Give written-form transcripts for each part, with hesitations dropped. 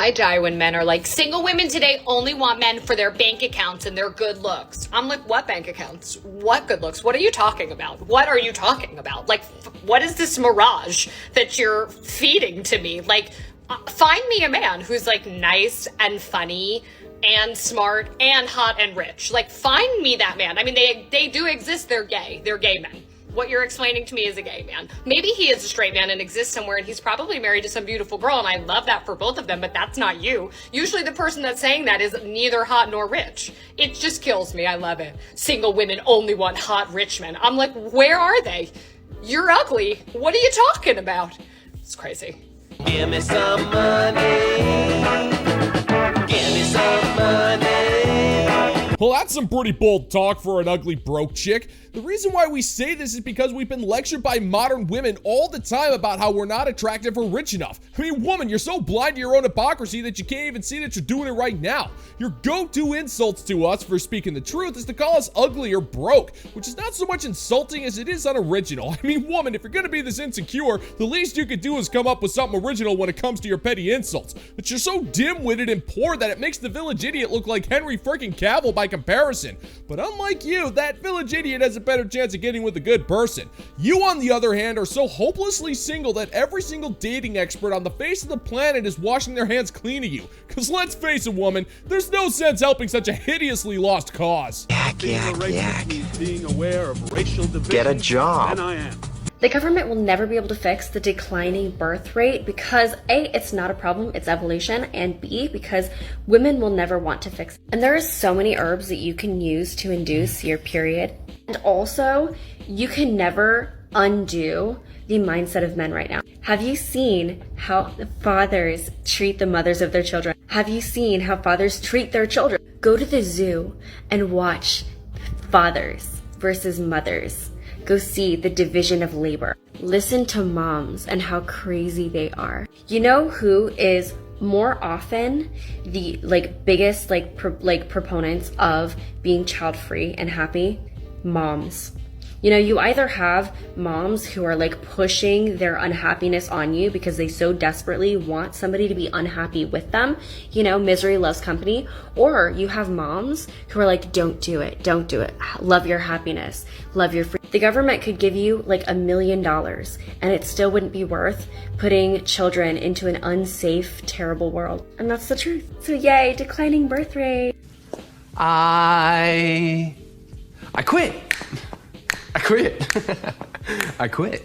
I die when men are like, single women today only want men for their bank accounts and their good looks. I'm like, what bank accounts? What good looks? What are you talking about? What are you talking about? Like, what is this mirage that you're feeding to me? Like, find me a man who's like nice and funny and smart and hot and rich. Like, find me that man. I mean, they do exist. They're gay. They're gay men. What you're explaining to me is a gay man. Maybe he is a straight man and exists somewhere and he's probably married to some beautiful girl, and I love that for both of them, but that's not you. Usually the person that's saying that is neither hot nor rich. It just kills me. I love it. Single women only want hot rich men. I'm like, where are they? You're ugly. What are you talking about? It's crazy. Give me some money. Give me some money. Well, that's some pretty bold talk for an ugly broke chick. The reason why we say this is because we've been lectured by modern women all the time about how we're not attractive or rich enough. I mean, woman, you're so blind to your own hypocrisy that you can't even see that you're doing it right now. Your go-to insults to us for speaking the truth is to call us ugly or broke, which is not so much insulting as it is unoriginal. I mean, woman, if you're gonna be this insecure, the least you could do is come up with something original when it comes to your petty insults. But you're so dim-witted and poor that it makes the village idiot look like Henry freaking Cavill by comparison. But unlike you, that village idiot has a better chance of getting with a good person. You, on the other hand, are so hopelessly single that every single dating expert on the face of the planet is washing their hands clean of you. Cause let's face it, woman, there's no sense helping such a hideously lost cause. Yak. Being aware of racial division. Get a job. And I am. The government will never be able to fix the declining birth rate because A, it's not a problem, it's evolution, and B, because women will never want to fix it. And there are so many herbs that you can use to induce your period. And also, you can never undo the mindset of men right now. Have you seen how the fathers treat the mothers of their children? Have you seen how fathers treat their children? Go to the zoo and watch fathers versus mothers. Go see the division of labor. Listen to moms and how crazy they are. You know who is more often the biggest proponents of being child free and happy? Moms. You know, you either have moms who are like pushing their unhappiness on you because they so desperately want somebody to be unhappy with them. You know, misery loves company. Or you have moms who are like, don't do it. Don't do it. Love your happiness. Love your free. The government could give you like $1 million and it still wouldn't be worth putting children into an unsafe, terrible world. And that's the truth. So yay, declining birth rate. I quit. I quit.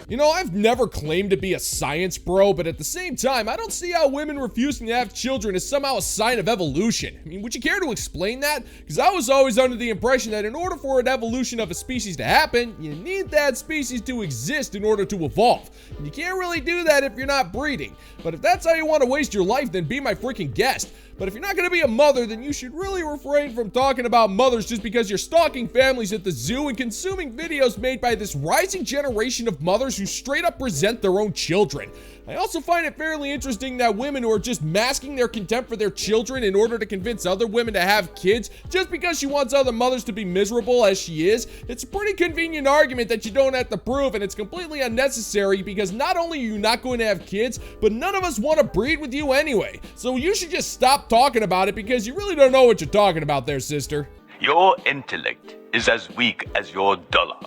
You know, I've never claimed to be a science bro, but at the same time, I don't see how women refusing to have children is somehow a sign of evolution. I mean, would you care to explain that? Because I was always under the impression that in order for an evolution of a species to happen, you need that species to exist in order to evolve. And you can't really do that if you're not breeding. But if that's how you want to waste your life, then be my freaking guest. But if you're not going to be a mother, then you should really refrain from talking about mothers just because you're stalking families at the zoo and consuming videos made by this rising generation of mothers who straight up resent their own children. I also find it fairly interesting that women who are just masking their contempt for their children in order to convince other women to have kids just because she wants other mothers to be miserable as she is. It's a pretty convenient argument that you don't have to prove, and it's completely unnecessary because not only are you not going to have kids, but none of us want to breed with you anyway. So you should just stop talking about it because you really don't know what you're talking about there, sister. Your intellect is as weak as your dollar.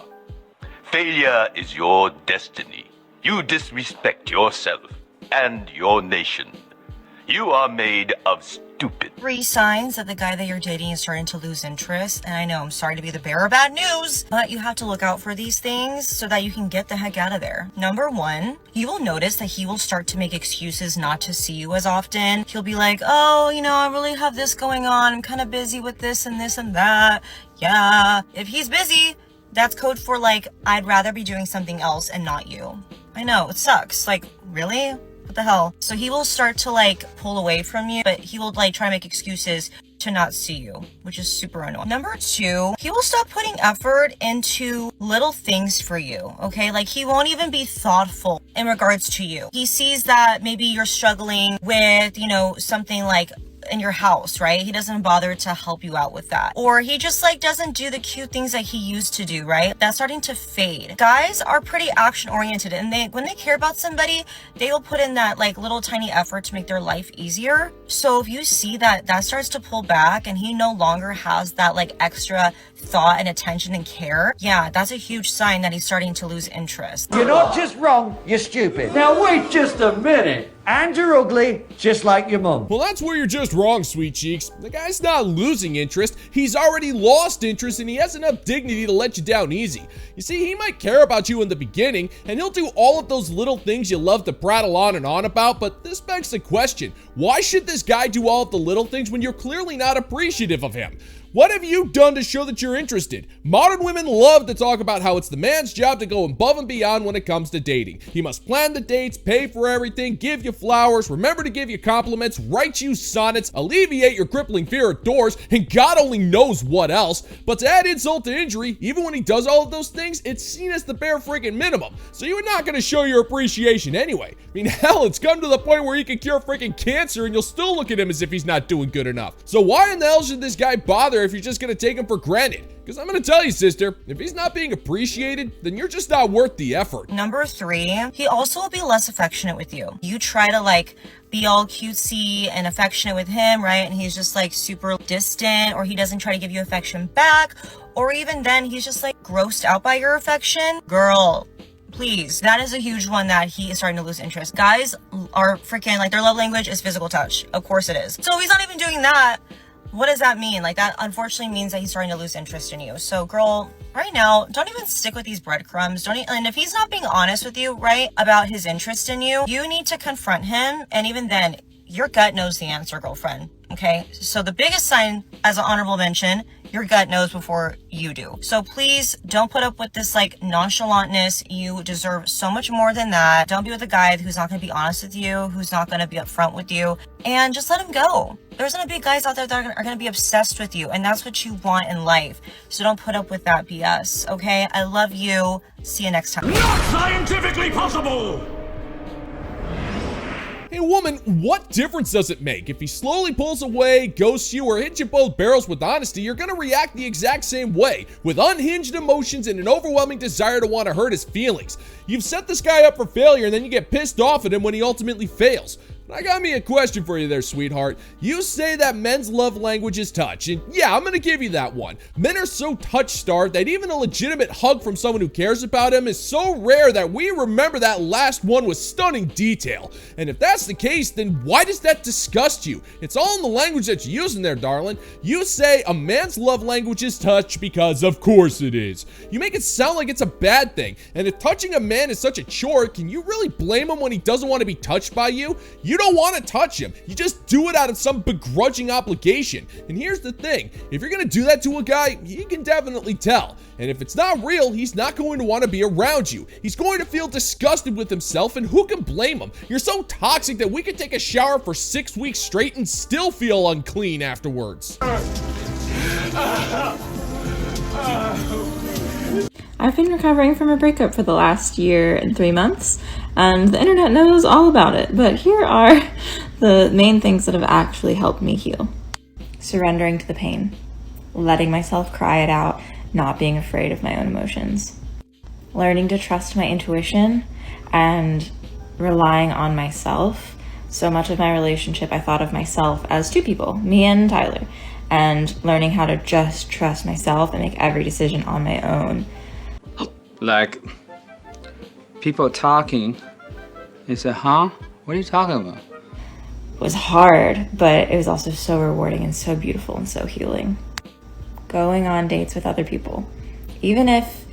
Failure is your destiny. You disrespect yourself and your nation. You are made of stupid. 3 signs that the guy that you're dating is starting to lose interest. And I know, I'm sorry to be the bearer of bad news, but you have to look out for these things so that you can get the heck out of there. Number 1, you will notice that he will start to make excuses not to see you as often. He'll be like, oh, you know, I really have this going on. I'm kind of busy with this and this and that. Yeah. If he's busy, that's code for like, I'd rather be doing something else and not you. I know, it sucks. Like, really? What the hell? So he will start to like pull away from you, but he will like try to make excuses to not see you, which is super annoying. Number 2, he will stop putting effort into little things for you, okay? Like, he won't even be thoughtful in regards to you. He sees that maybe you're struggling with, you know, something like in your house, right? He doesn't bother to help you out with that. Or he just like doesn't do the cute things that he used to do, right? That's starting to fade. Guys are pretty action oriented, and when they care about somebody, they will put in that like little tiny effort to make their life easier. So if you see that starts to pull back and he no longer has that like extra thought and attention and care, yeah, that's a huge sign that he's starting to lose interest. You're not just wrong, you're stupid. Now wait just a minute. And you're ugly, just like your mum. Well, that's where you're just wrong, sweet cheeks. The guy's not losing interest. He's already lost interest, and he has enough dignity to let you down easy. You see, he might care about you in the beginning, and he'll do all of those little things you love to prattle on and on about, but this begs the question, why should this guy do all of the little things when you're clearly not appreciative of him? What have you done to show that you're interested? Modern women love to talk about how it's the man's job to go above and beyond when it comes to dating. He must plan the dates, pay for everything, give you flowers, remember to give you compliments, write you sonnets, alleviate your crippling fear of doors, and God only knows what else. But to add insult to injury, even when he does all of those things, it's seen as the bare freaking minimum. So you're not going to show your appreciation anyway. I mean, hell, it's come to the point where he can cure freaking cancer and you'll still look at him as if he's not doing good enough. So why in the hell should this guy bother if you're just gonna take him for granted? Because I'm gonna tell you, sister, if he's not being appreciated, then you're just not worth the effort. Number 3, he also will be less affectionate with you. You try to like be all cutesy and affectionate with him, right? And he's just like super distant, or he doesn't try to give you affection back, or even then he's just like grossed out by your affection. Girl, please, that is a huge one that he is starting to lose interest. Guys are freaking like, their love language is physical touch. Of course it is. So if he's not even doing that, what does that mean? Like, that unfortunately means that he's starting to lose interest in you. So girl, right now, don't even stick with these breadcrumbs. And if he's not being honest with you, right, about his interest in you, you need to confront him. And even then, your gut knows the answer, girlfriend. Okay, so the biggest sign, as an honorable mention, your gut knows before you do. So please don't put up with this like nonchalantness. You deserve so much more than that. Don't be with a guy who's not going to be honest with you, who's not going to be upfront with you, and just let him go. There's going to be guys out there that are going to be obsessed with you, and that's what you want in life. So don't put up with that BS, okay? I love you. See you next time. Not scientifically possible! Hey woman, what difference does it make? If he slowly pulls away, ghosts you, or hits you both barrels with honesty, you're gonna react the exact same way, with unhinged emotions and an overwhelming desire to want to hurt his feelings. You've set this guy up for failure and then you get pissed off at him when he ultimately fails. I got me a question for you there, sweetheart. You say that men's love language is touch, and yeah, I'm gonna give you that one. Men are so touch-starved that even a legitimate hug from someone who cares about him is so rare that we remember that last one with stunning detail. And if that's the case, then why does that disgust you? It's all in the language that you're using there, darling. You say a man's love language is touch because of course it is. You make it sound like it's a bad thing, and if touching a man is such a chore, can you really blame him when he doesn't want to be touched by you? You don't want to touch him. You just do it out of some begrudging obligation. And here's the thing, if you're going to do that to a guy, he can definitely tell. And if it's not real, he's not going to want to be around you. He's going to feel disgusted with himself, and who can blame him? You're so toxic that we could take a shower for 6 weeks straight and still feel unclean afterwards. I've been recovering from a breakup for the last year and 3 months, and the internet knows all about it, but here are the main things that have actually helped me heal. Surrendering to the pain, letting myself cry it out, not being afraid of my own emotions, learning to trust my intuition, and relying on myself. So much of my relationship, I thought of myself as two people, me and Tyler, and learning how to just trust myself and make every decision on my own. Like, people talking, they say, huh? What are you talking about? It was hard, but it was also so rewarding and so beautiful and so healing. Going on dates with other people. Even if,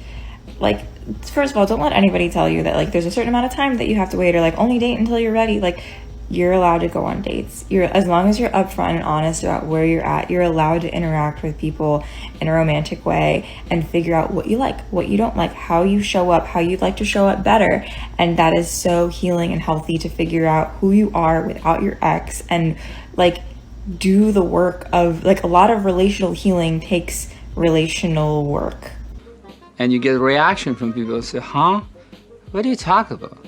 like, first of all, don't let anybody tell you that, like, there's a certain amount of time that you have to wait, or, like, only date until you're ready. Like, you're allowed to go on dates. As long as you're upfront and honest about where you're at, you're allowed to interact with people in a romantic way and figure out what you like, what you don't like, how you show up, how you'd like to show up better. And that is so healing and healthy, to figure out who you are without your ex and, like, do the work of, like, a lot of relational healing takes relational work. And you get a reaction from people who say, huh? What are you talking about?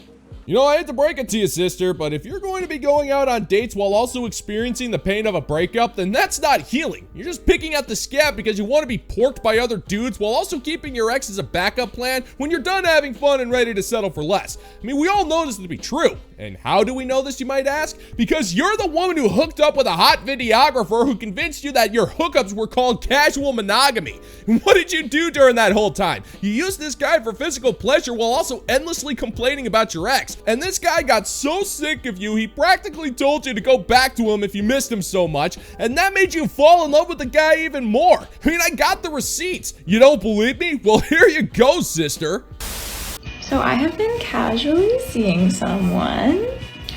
You know, I hate to break it to you, sister, but if you're going to be going out on dates while also experiencing the pain of a breakup, then that's not healing. You're just picking at the scab because you want to be porked by other dudes while also keeping your ex as a backup plan when you're done having fun and ready to settle for less. I mean, we all know this to be true. And how do we know this, you might ask? Because you're the woman who hooked up with a hot videographer who convinced you that your hookups were called casual monogamy. And what did you do during that whole time? You used this guy for physical pleasure while also endlessly complaining about your ex. And this guy got so sick of you, he practically told you to go back to him if you missed him so much. And that made you fall in love with the guy even more. I mean, I got the receipts. You don't believe me? Well, here you go, sister. So I have been casually seeing someone.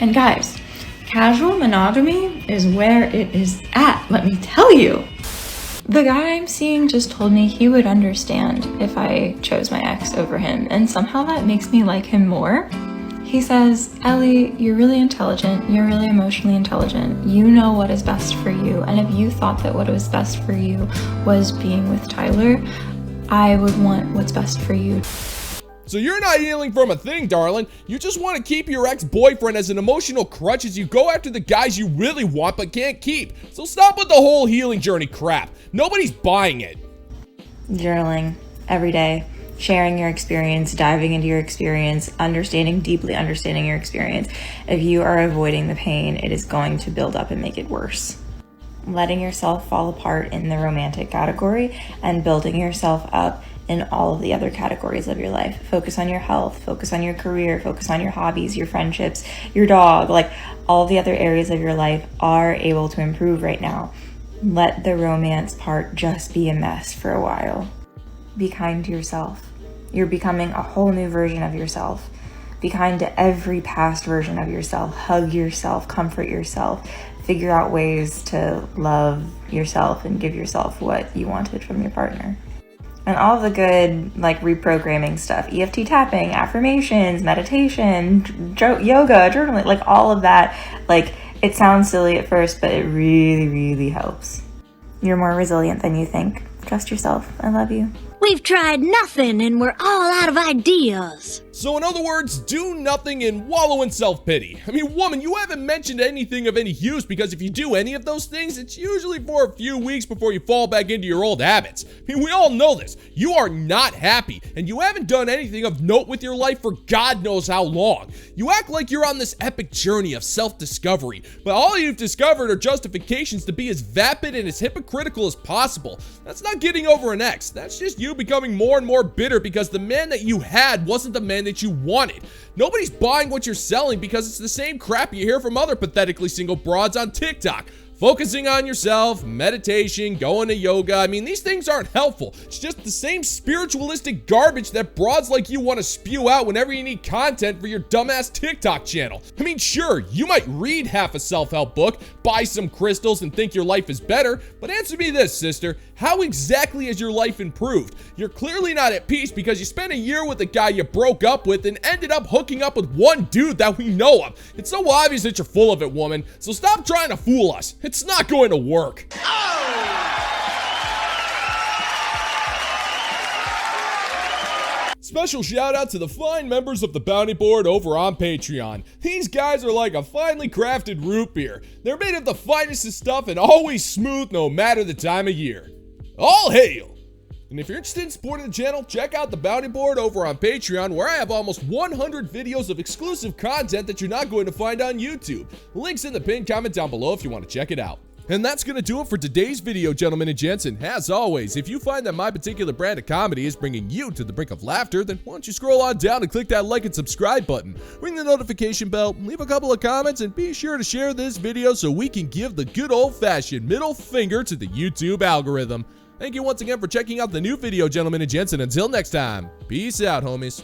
And guys, casual monogamy is where it is at, let me tell you. The guy I'm seeing just told me he would understand if I chose my ex over him, and somehow that makes me like him more. He says, Ellie, you're really intelligent, you're really emotionally intelligent, you know what is best for you, and if you thought that what was best for you was being with Tyler, I would want what's best for you. So you're not healing from a thing, darling. You just want to keep your ex-boyfriend as an emotional crutch as you go after the guys you really want but can't keep. So stop with the whole healing journey crap. Nobody's buying it. Journaling every day, sharing your experience, diving into your experience, deeply understanding your experience. If you are avoiding the pain, it is going to build up and make it worse. Letting yourself fall apart in the romantic category and building yourself up in all of the other categories of your life. Focus on your health, focus on your career, focus on your hobbies, your friendships, your dog, like all the other areas of your life are able to improve right now. Let the romance part just be a mess for a while. Be kind to yourself. You're becoming a whole new version of yourself. Be kind to every past version of yourself. Hug yourself, comfort yourself, figure out ways to love yourself and give yourself what you wanted from your partner. And all the good, like, reprogramming stuff, EFT tapping, affirmations, meditation, yoga, journaling, like, all of that, like, it sounds silly at first, but it really, really helps. You're more resilient than you think. Trust yourself. I love you. We've tried nothing and we're all out of ideas. So in other words, do nothing and wallow in self-pity. I mean, woman, you haven't mentioned anything of any use because if you do any of those things, it's usually for a few weeks before you fall back into your old habits. I mean, we all know this. You are not happy, and you haven't done anything of note with your life for God knows how long. You act like you're on this epic journey of self-discovery, but all you've discovered are justifications to be as vapid and as hypocritical as possible. That's not getting over an ex. That's just you becoming more and more bitter because the man that you had wasn't the man that you wanted. Nobody's buying what you're selling because it's the same crap you hear from other pathetically single broads on TikTok. Focusing on yourself, meditation, going to yoga. I mean, these things aren't helpful. It's just the same spiritualistic garbage that broads like you want to spew out whenever you need content for your dumbass TikTok channel. I mean, sure, you might read half a self-help book, buy some crystals, and think your life is better, but answer me this, sister. How exactly has your life improved? You're clearly not at peace because you spent a year with a guy you broke up with and ended up hooking up with one dude that we know of. It's so obvious that you're full of it, woman, so stop trying to fool us. It's not going to work. Special shout out to the fine members of the Bounty Board over on Patreon. These guys are like a finely crafted root beer. They're made of the finest of stuff and always smooth no matter the time of year. All hail! And if you're interested in supporting the channel, check out the Bounty Board over on Patreon, where I have almost 100 videos of exclusive content that you're not going to find on YouTube. Links in the pinned comment down below if you want to check it out. And that's going to do it for today's video, gentlemen and gents. And as always, if you find that my particular brand of comedy is bringing you to the brink of laughter, then why don't you scroll on down and click that like and subscribe button, ring the notification bell, leave a couple of comments, and be sure to share this video so we can give the good old-fashioned middle finger to the YouTube algorithm. Thank you once again for checking out the new video, gentlemen and gents, and until next time, peace out, homies.